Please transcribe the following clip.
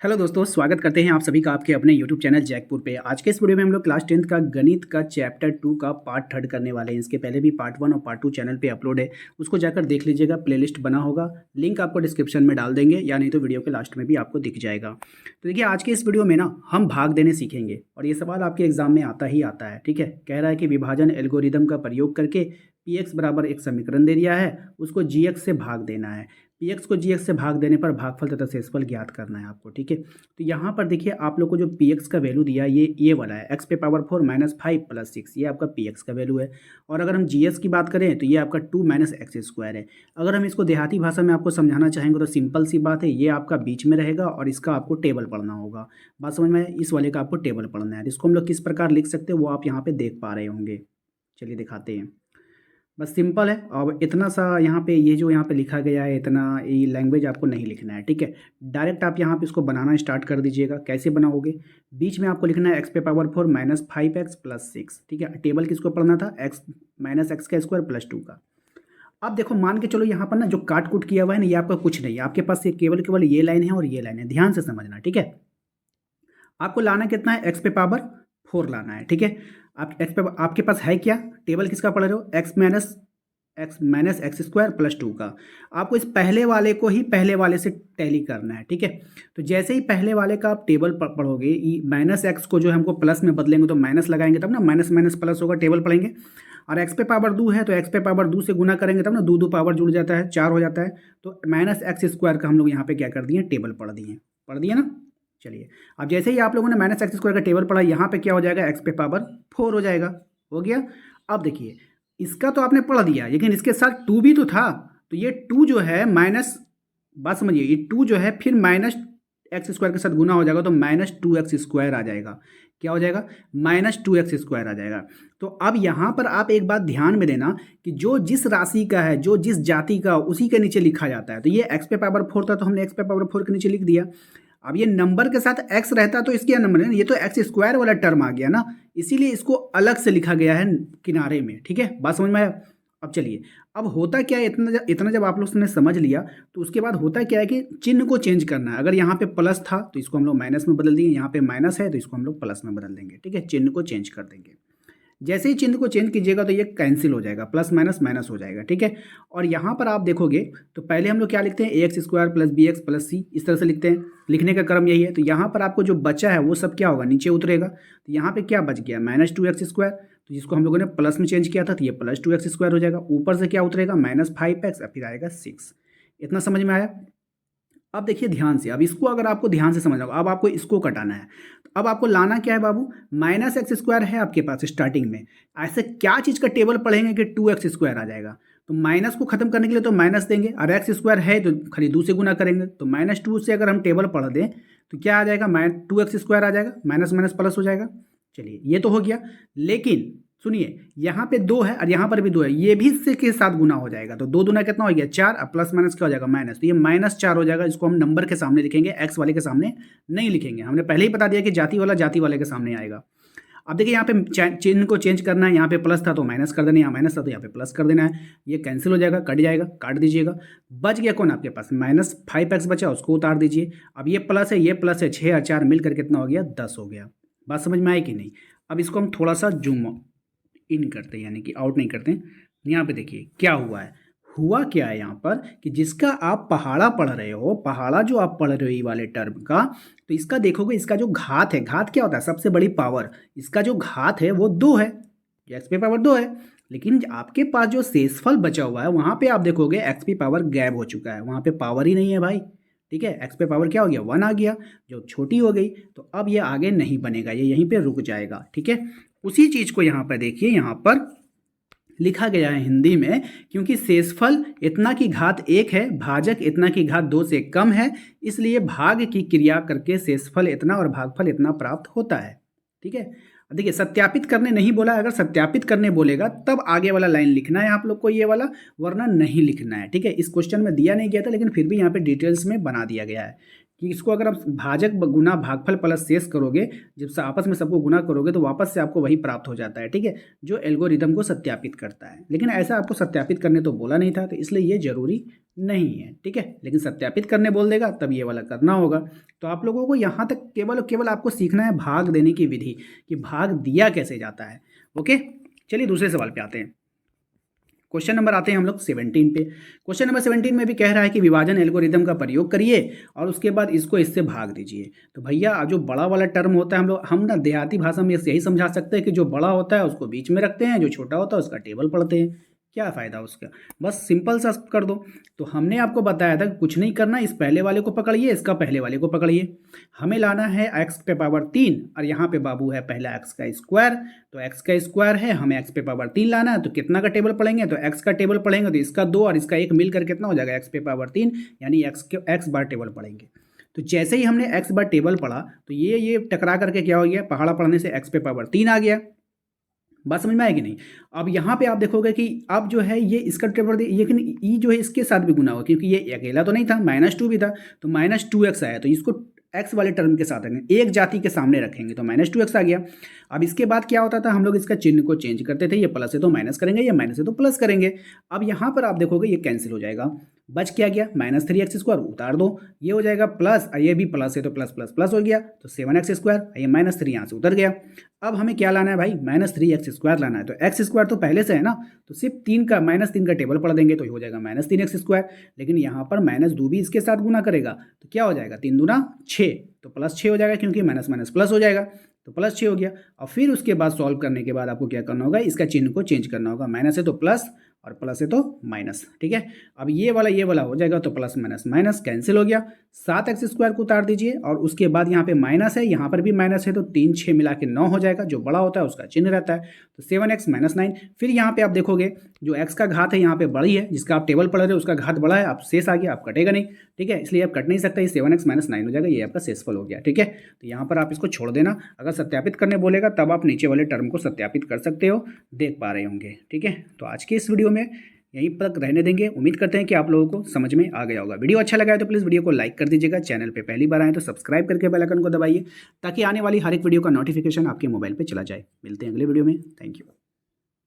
Hello दोस्तों, स्वागत करते हैं आप सभी का आपके अपने यूट्यूब चैनल जैकपुर पे। आज के इस वीडियो में हम लोग क्लास 10th का गणित का चैप्टर 2 का पार्ट 3 करने वाले हैं। इसके पहले भी पार्ट 1 और पार्ट 2 चैनल पे अपलोड है, उसको जाकर देख लीजिएगा। प्लेलिस्ट बना होगा, लिंक आपको डिस्क्रिप्शन में डाल देंगे या नहीं तो वीडियो के लास्ट में भी आपको दिख जाएगा। तो देखिए, आज के इस वीडियो में ना हम भाग देने सीखेंगे और ये सवाल आपके एग्जाम में आता ही आता है। ठीक है, कह रहा है कि विभाजन एल्गोरिदम का प्रयोग करके px बराबर एक समीकरण दे दिया है, उसको gx से भाग देना है। px को gx से भाग देने पर भागफल तथा शेषफल ज्ञात करना है आपको। ठीक है, तो यहाँ पर देखिए आप लोग को जो px का वैल्यू दिया है ये वाला है, x पे पावर 4 माइनस 5 प्लस 6, ये आपका px का वैल्यू है। और अगर हम gx की बात करें तो ये आपका 2 माइनस एक्स स्क्वायर है। अगर हम इसको देहाती भाषा में आपको समझाना चाहेंगे तो सिंपल सी बात है, ये आपका बीच में रहेगा और इसका आपको टेबल पढ़ना होगा। बात समझ में आए? इस वाले का आपको टेबल पढ़ना है। इसको हम लोग किस प्रकार लिख सकते हैं वो आप यहाँ पे देख पा रहे होंगे। चलिए दिखाते हैं, बस सिंपल है। और इतना सा यहाँ पे ये जो यहाँ पे लिखा गया है, इतना ये लैंग्वेज आपको नहीं लिखना है। ठीक है, डायरेक्ट आप यहाँ पे इसको बनाना स्टार्ट कर दीजिएगा। कैसे बनाओगे? बीच में आपको लिखना है x पे पावर 4 माइनस 5x प्लस 6। ठीक है, टेबल किसको पढ़ना था? x माइनस एक्स का स्क्वायर प्लस 2 का। अब देखो, मान के चलो यहाँ पर ना जो काट कूट किया हुआ है ना, ये आपका कुछ नहीं है। आपके पास ये केवल ये लाइन है और ये लाइन है, ध्यान से समझना। ठीक है, आपको लाना कितना है? x पे पावर 4 लाना है। ठीक है, आप x पे आपके पास है क्या? टेबल किसका पढ़ रहे हो? x minus x square plus 2 का। आपको इस पहले वाले को ही पहले वाले से टैली करना है। ठीक है, तो जैसे ही पहले वाले का आप टेबल पढ़ोगे, माइनस एक्स को जो है हमको प्लस में बदलेंगे तो माइनस लगाएंगे तब ना माइनस माइनस प्लस होगा, टेबल पढ़ेंगे। और x पे पावर 2 है तो x पे पावर 2 से गुना करेंगे तब ना दो दो पावर जुड़ जाता है, 4 हो जाता है। तो माइनस एक्स स्क्वायर का हम लोग यहाँ पे क्या कर दिए? टेबल पढ़ दिए ना। चलिए, अब जैसे ही आप लोगों ने माइनस एक्स स्क्वायर का टेबल पढ़ा, यहाँ पे क्या हो जाएगा? x पे पावर 4 हो जाएगा। हो गया। अब देखिए, इसका तो आपने पढ़ दिया, लेकिन इसके साथ 2 भी तो था। तो ये 2 जो है माइनस, बात समझिए, ये 2 जो है फिर माइनस एक्स स्क्वायर के साथ गुना हो जाएगा तो माइनस 2x स्क्वायर आ जाएगा। क्या हो जाएगा? माइनस 2x स्क्वायर आ जाएगा। तो अब यहाँ पर आप एक बात ध्यान में देना कि जो जिस राशि का है, जो जिस जाति का, उसी के नीचे लिखा जाता है। तो ये x पे पावर 4 था तो हमने x पे पावर 4 के नीचे लिख दिया। अब ये नंबर के साथ x रहता तो इसके नंबर है, ये तो एक्स स्क्वायर वाला टर्म आ गया ना, इसीलिए इसको अलग से लिखा गया है किनारे में। ठीक है, बात समझ में आया? अब चलिए, अब होता क्या है, इतना जब आप लोग ने समझ लिया तो उसके बाद होता क्या है कि चिन्ह को चेंज करना है। अगर यहाँ पे प्लस था तो इसको हम लोग माइनस में बदल देंगे, यहाँ पे माइनस है तो इसको हम लोग प्लस में बदल देंगे। ठीक है, चिन्ह को चेंज कर देंगे। जैसे ही चिन्ह को चेंज कीजिएगा तो ये कैंसिल हो जाएगा, प्लस माइनस माइनस हो जाएगा। ठीक है, और यहाँ पर आप देखोगे तो पहले हम लोग क्या लिखते हैं? A x square plus b x plus c, इस तरह से लिखते हैं। लिखने का क्रम यही है। तो यहाँ पर आपको जो बचा है वो सब क्या होगा? नीचे उतरेगा। तो यहाँ पे क्या बच गया? माइनस 2x स्क्वायर, तो जिसको हम लोगों ने प्लस में चेंज किया था तो ये प्लस 2x स्क्वायर हो जाएगा। ऊपर से क्या उतरेगा? माइनस 5x, और फिर आएगा 6। इतना समझ में आया? अब देखिए ध्यान से, अब इसको अगर आपको ध्यान से समझना होगा, अब आपको इसको कटाना है। तो अब आपको लाना क्या है बाबू? माइनस एक्स स्क्वायर है आपके पास स्टार्टिंग में, ऐसे क्या चीज़ का टेबल पढ़ेंगे कि 2x स्क्वायर आ जाएगा? तो माइनस को खत्म करने के लिए तो माइनस देंगे, और एक्स स्क्वायर है तो खाली 2 से गुना करेंगे। तो माइनस 2 से अगर हम टेबल पढ़ दें तो क्या आ जाएगा? 2x स्क्वायर आ जाएगा, माइनस माइनस प्लस हो जाएगा। चलिए, ये तो हो गया। लेकिन सुनिए, यहाँ पे 2 है और यहाँ पर भी 2 है, ये भी इससे के साथ गुना हो जाएगा। तो 2 दूना कितना हो गया? 4, और प्लस माइनस क्या हो जाएगा? माइनस। तो ये माइनस 4 हो जाएगा। इसको हम नंबर के सामने लिखेंगे, एक्स वाले के सामने नहीं लिखेंगे। हमने पहले ही बता दिया कि जाति वाला जाति वाले के सामने आएगा। अब देखिए, यहाँ पे चिन्ह को चेंज करना है। यहाँ पे प्लस था तो माइनस कर देना, यहाँ माइनस था तो यहाँ पे प्लस कर देना है। ये कैंसिल हो जाएगा, कट जाएगा, काट दीजिएगा। बच गया कौन आपके पास? माइनस 5x बचा, उसको उतार दीजिए। अब ये प्लस है, ये प्लस है, 6 और 4 मिलकर कितना हो गया? 10 हो गया। बात समझ में आई कि नहीं? अब इसको हम थोड़ा सा जूम इन करते हैं, यानी कि आउट नहीं करते हैं। यहाँ पे देखिए क्या हुआ है। हुआ क्या है यहाँ पर कि जिसका आप पहाड़ा पढ़ रहे हो, पहाड़ा जो आप पढ़ रहे हो ये वाले टर्म का, तो इसका देखोगे, इसका जो घात है, घात क्या होता है? सबसे बड़ी पावर। इसका जो घात है वो 2 है, एक्स पे पावर 2 है। लेकिन आपके पास जो शेषफल बचा हुआ है वहाँ पे आप देखोगे एक्स पे पावर गैब हो चुका है, वहाँ पे पावर ही नहीं है भाई। ठीक है, एक्स पे पावर क्या हो गया? 1 आ गया, जो छोटी हो गई। तो अब ये आगे नहीं बनेगा, ये यहीं पे रुक जाएगा। ठीक है, उसी चीज को यहाँ पर देखिए, यहाँ पर लिखा गया है हिंदी में, क्योंकि शेषफल इतना की घात 1 है, भाजक इतना की घात 2 से कम है, इसलिए भाग की क्रिया करके शेषफल इतना और भागफल इतना प्राप्त होता है। ठीक है, देखिए सत्यापित करने नहीं बोला, अगर सत्यापित करने बोलेगा तब आगे वाला लाइन लिखना है आप लोग को, ये वाला, वरना नहीं लिखना है। ठीक है, इस क्वेश्चन में दिया नहीं गया था लेकिन फिर भी यहाँ पे डिटेल्स में बना दिया गया है। कि इसको अगर आप भाजक गुना भागफल प्लस शेष करोगे, जब से आपस में सबको गुना करोगे तो वापस से आपको वही प्राप्त हो जाता है, ठीक है, जो एल्गोरिदम को सत्यापित करता है। लेकिन ऐसा आपको सत्यापित करने तो बोला नहीं था, तो इसलिए ये जरूरी नहीं है, ठीक है। लेकिन सत्यापित करने बोल देगा तब ये वाला करना होगा। तो आप लोगों को यहाँ तक केवल केवल आपको सीखना है भाग देने की विधि, कि भाग दिया कैसे जाता है। ओके, चलिए दूसरे सवाल पे आते हैं। क्वेश्चन नंबर आते हैं हम लोग 17 पे। क्वेश्चन नंबर 17 में भी कह रहा है कि विभाजन एल्गोरिदम का प्रयोग करिए और उसके बाद इसको इससे भाग दीजिए। तो भैया जो बड़ा वाला टर्म होता है हम ना देहाती भाषा में यही समझा सकते हैं कि जो बड़ा होता है उसको बीच में रखते हैं, जो छोटा होता है उसका टेबल पढ़ते हैं। क्या फ़ायदा उसका, बस सिंपल सा कर दो। तो हमने आपको बताया था कि कुछ नहीं करना, इस पहले वाले को पकड़िए, इसका पहले वाले को पकड़िए। हमें लाना है x पे पावर 3 और यहाँ पे बाबू है पहला x का स्क्वायर। तो x का स्क्वायर है, हमें x पे पावर 3 लाना है, तो कितना का टेबल पढ़ेंगे, तो x का टेबल पढ़ेंगे तो इसका 2 और इसका 1 मिलकर कितना हो जाएगा, x पे पावर 3, यानी x बार टेबल पढ़ेंगे। तो जैसे ही हमने x बार टेबल पढ़ा तो ये टकरा करके क्या हो गया, पहाड़ा पढ़ने से x पे पावर 3 आ गया। बात समझ में आएगी नहीं। अब यहाँ पे आप देखोगे कि अब जो है ये इसका टेबल लेकिन ई जो है इसके साथ भी गुना हुआ, क्योंकि ये अकेला तो नहीं था, -2 भी था, तो -2x आया। तो इसको x वाले टर्म के साथ रखेंगे, एक जाति के सामने रखेंगे, तो -2x आ गया। अब इसके बाद क्या होता था, हम लोग इसका चिन्ह को चेंज करते थे, ये प्लस है तो माइनस करेंगे, ये माइनस है तो प्लस करेंगे। अब यहाँ पर आप देखोगे ये कैंसिल हो जाएगा, बच क्या गया, -3x² उतार दो, ये हो जाएगा प्लस, ये भी प्लस है तो प्लस प्लस प्लस हो गया, तो 7x², ये -3 यहाँ से उतर गया। अब हमें क्या लाना है भाई, -3x² लाना है। तो x² तो पहले से है ना, तो सिर्फ 3 का -3 का टेबल पढ़ देंगे तो हो जाएगा -3x²। लेकिन यहाँ पर -2 भी इसके साथ गुना करेगा तो क्या हो जाएगा, 3 दूना 6, तो +6 हो जाएगा, क्योंकि माइनस माइनस प्लस हो जाएगा, तो +6 हो गया। और फिर उसके बाद सॉल्व करने के बाद आपको क्या करना होगा, इसका चिन्ह को चेंज करना होगा, माइनस है तो प्लस और प्लस है तो माइनस, ठीक है। अब ये वाला हो जाएगा, तो प्लस माइनस माइनस कैंसिल हो गया। 7x² को उतार दीजिए और उसके बाद यहाँ पे माइनस है, यहाँ पर भी माइनस है, तो 3 6 मिला के 9 हो जाएगा, जो बड़ा होता है उसका चिन्ह रहता है, तो 7x - 9। फिर यहाँ पे आप देखोगे जो x का घात है यहाँ पे बड़ी है, जिसका आप टेबल पढ़ रहे हो उसका घात बड़ा है, आप शेष आ गया, आप कटेगा नहीं, ठीक है, इसलिए आप कट नहीं सकते, 7x - 9 हो जाएगा, ये आपका शेषफल हो गया, ठीक है। तो यहाँ पर आप इसको छोड़ देना, अगर सत्यापित करने बोलेगा तब आप नीचे वाले टर्म को सत्यापित कर सकते हो, देख पा रहे होंगे, ठीक है। तो आज के इस वीडियो में यहीं तक रहने देंगे। उम्मीद करते हैं कि आप लोगों को समझ में आ गया होगा। वीडियो अच्छा लगा है तो प्लीज़ वीडियो को लाइक कर दीजिएगा। चैनल पे पहली बार आए तो सब्सक्राइब करके बेल आइकन को दबाइए, ताकि आने वाली हर एक वीडियो का नोटिफिकेशन आपके मोबाइल पे चला जाए। मिलते हैं अगले वीडियो में। Thank you.